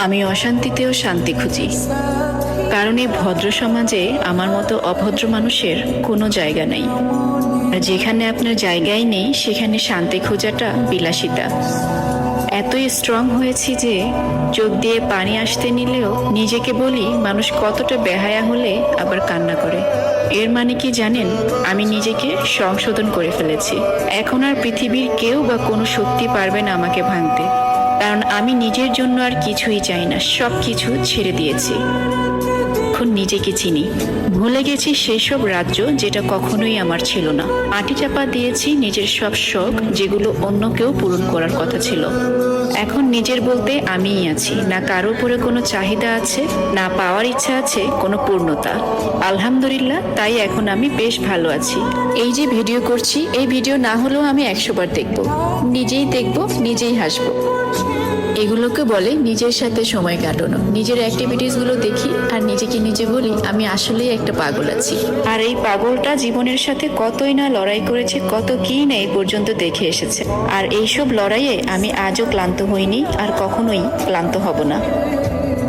আমি অশান্তিতেও শান্তি খুঁজি, কারণ এই ভদ্র সমাজে আমার মতো অভদ্র মানুষের কোনো জায়গা নেই। আর যেখানে আপনার জায়গাই নেই সেখানে শান্তি খোঁজাটা বিলাসিতা। এতই স্ট্রং হয়েছি যে চোখ দিয়ে পানি আসতে নিলেও নিজেকে বলি মানুষ কতটা বেহায়া হলে আবার কান্না করে। এর মানে কি জানেন, আমি নিজেকে সংশোধন করে ফেলেছি। এখন আর পৃথিবীর কেউ বা কোনো শক্তি পারবে না আমাকে ভাঙতে, কারণ আমি নিজের জন্য আর কিছুই চাই না, সব কিছু ছেড়ে দিয়েছি। এখন নিজেকে চিনি, ভুলে গেছি সেসব রাজ্য যেটা কখনোই আমার ছিল না। মাটি চাপা দিয়েছি নিজের সব শখ যেগুলো অন্য কেউ পূরণ করার কথা ছিল। এখন নিজের বলতে আমিই আছি, না কারো উপরে কোনো চাহিদা আছে, না পাওয়ার ইচ্ছা আছে কোনো পূর্ণতা। আলহামদুলিল্লাহ, তাই এখন আমি বেশ ভালো আছি। এই যে ভিডিও করছি, এই ভিডিও না হলেও আমি 100 বার দেখব, নিজেই দেখব, নিজেই হাসবো। এগুলোকে বলে নিজের সাথে সময় কাটানো। নিজের অ্যাক্টিভিটিসগুলো দেখি আর নিজেকে নিজে বলি আমি আসলেই একটা পাগল আছি। আর এই পাগলটা জীবনের সাথে কতই না লড়াই করেছে, কত কি না এই পর্যন্ত দেখে এসেছে। আর এইসব লড়াইয়ে আমি আজও ক্লান্ত হইনি, আর কখনোই ক্লান্ত হব না।